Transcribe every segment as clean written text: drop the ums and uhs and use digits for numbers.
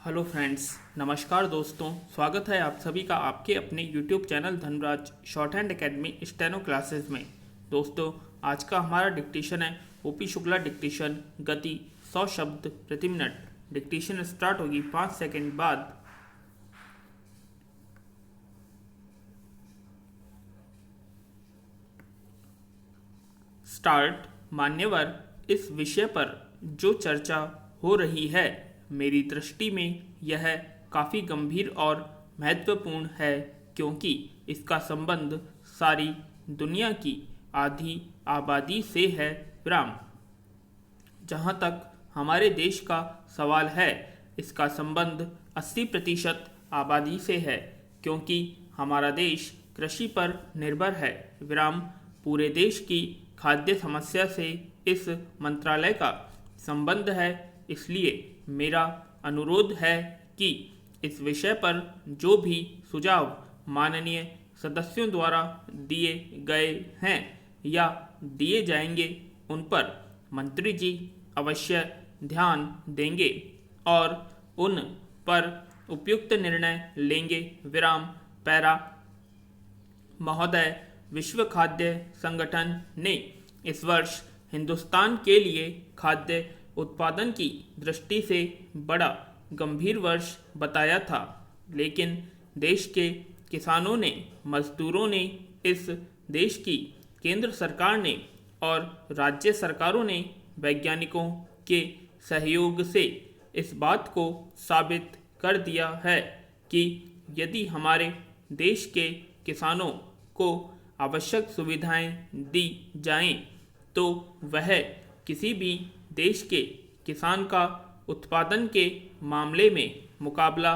Hello friends, नमस्कार दोस्तों। स्वागत है आप सभी का आपके अपने YouTube channel Dhanraj short hand academy steno classes में। दोस्तों, आज का हमारा डिक्टेशन है ओपी शुक्ला डिक्टेशन, गति 100 शब्द प्रति मिनट। डिक्टेशन स्टार्ट होगी 5 सेकंड बाद। स्टार्ट। मान्यवर, इस विषय पर जो चर्चा हो रही है, मेरी दृष्टि में यह काफ़ी गंभीर और महत्वपूर्ण है, क्योंकि इसका संबंध सारी दुनिया की आधी आबादी से है। विराम। जहाँ तक हमारे देश का सवाल है, इसका संबंध 80% आबादी से है, क्योंकि हमारा देश कृषि पर निर्भर है। विराम। पूरे देश की खाद्य समस्या से इस मंत्रालय का संबंध है, इसलिए मेरा अनुरोध है कि इस विषय पर जो भी सुझाव माननीय सदस्यों द्वारा दिए गए हैं या दिए जाएंगे, उन पर मंत्री जी अवश्य ध्यान देंगे और उन पर उपयुक्त निर्णय लेंगे। विराम। पैरा। महोदय, विश्व खाद्य संगठन ने इस वर्ष हिंदुस्तान के लिए खाद्य उत्पादन की दृष्टि से बड़ा गंभीर वर्ष बताया था, लेकिन देश के किसानों ने, मजदूरों ने, इस देश की केंद्र सरकार ने और राज्य सरकारों ने वैज्ञानिकों के सहयोग से इस बात को साबित कर दिया है कि यदि हमारे देश के किसानों को आवश्यक सुविधाएं दी जाएं, तो वह किसी भी देश के किसान का उत्पादन के मामले में मुकाबला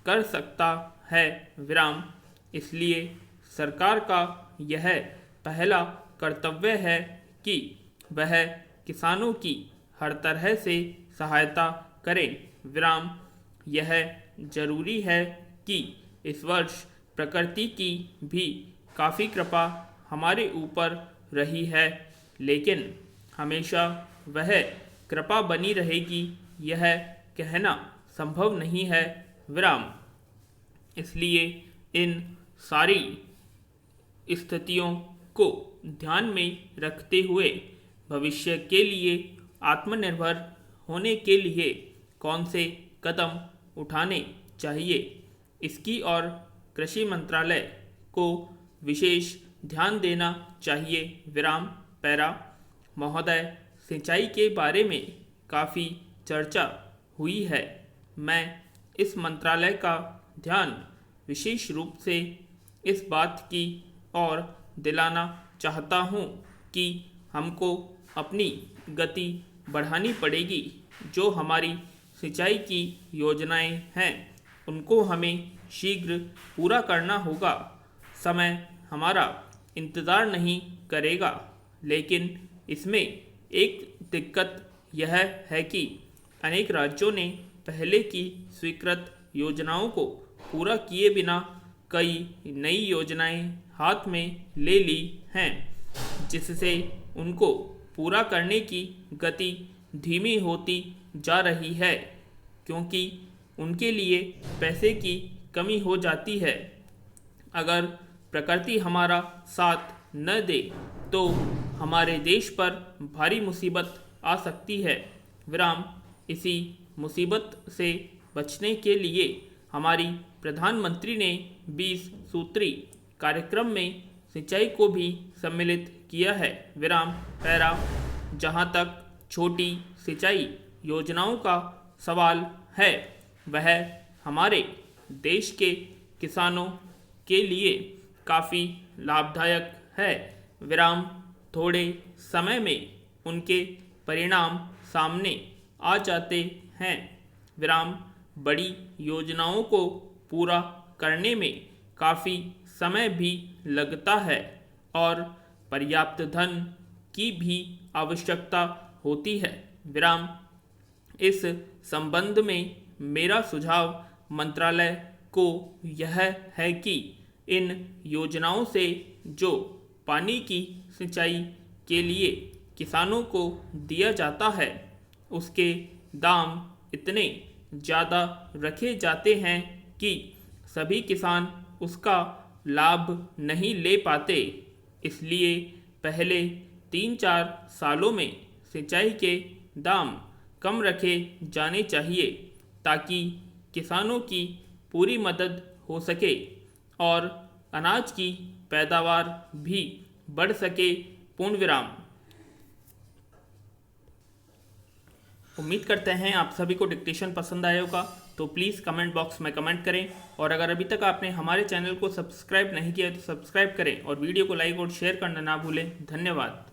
कर सकता है। विराम। इसलिए सरकार का यह पहला कर्तव्य है कि वह किसानों की हर तरह से सहायता करे। विराम। यह जरूरी है कि इस वर्ष प्रकृति की भी काफ़ी कृपा हमारे ऊपर रही है, लेकिन हमेशा वह कृपा बनी रहेगी, यह कहना संभव नहीं है। विराम। इसलिए इन सारी स्थितियों को ध्यान में रखते हुए भविष्य के लिए आत्मनिर्भर होने के लिए कौन से कदम उठाने चाहिए, इसकी ओर कृषि मंत्रालय को विशेष ध्यान देना चाहिए। विराम। पैरा। महोदय, सिंचाई के बारे में काफ़ी चर्चा हुई है। मैं इस मंत्रालय का ध्यान विशेष रूप से इस बात की ओर दिलाना चाहता हूँ कि हमको अपनी गति बढ़ानी पड़ेगी। जो हमारी सिंचाई की योजनाएं हैं, उनको हमें शीघ्र पूरा करना होगा। समय हमारा इंतज़ार नहीं करेगा, लेकिन इसमें एक दिक्कत यह है कि अनेक राज्यों ने पहले की स्वीकृत योजनाओं को पूरा किए बिना कई नई योजनाएं हाथ में ले ली हैं, जिससे उनको पूरा करने की गति धीमी होती जा रही है, क्योंकि उनके लिए पैसे की कमी हो जाती है। अगर प्रकृति हमारा साथ न दे तो हमारे देश पर भारी मुसीबत आ सकती है। विराम। इसी मुसीबत से बचने के लिए हमारी प्रधानमंत्री ने 20 सूत्री कार्यक्रम में सिंचाई को भी सम्मिलित किया है। विराम। पैरा। जहाँ तक छोटी सिंचाई योजनाओं का सवाल है, वह हमारे देश के किसानों के लिए काफ़ी लाभदायक है। विराम। थोड़े समय में उनके परिणाम सामने आ जाते हैं। विराम। बड़ी योजनाओं को पूरा करने में काफ़ी समय भी लगता है और पर्याप्त धन की भी आवश्यकता होती है। विराम। इस संबंध में मेरा सुझाव मंत्रालय को यह है कि इन योजनाओं से जो पानी की सिंचाई के लिए किसानों को दिया जाता है, उसके दाम इतने ज़्यादा रखे जाते हैं कि सभी किसान उसका लाभ नहीं ले पाते। इसलिए पहले 3-4 सालों में सिंचाई के दाम कम रखे जाने चाहिए ताकि किसानों की पूरी मदद हो सके और अनाज की पैदावार भी बढ़ सके। पूर्ण विराम। उम्मीद करते हैं आप सभी को डिक्टेशन पसंद आया होगा, तो प्लीज़ कमेंट बॉक्स में कमेंट करें और अगर अभी तक आपने हमारे चैनल को सब्सक्राइब नहीं किया तो सब्सक्राइब करें और वीडियो को लाइक और शेयर करना ना भूलें। धन्यवाद।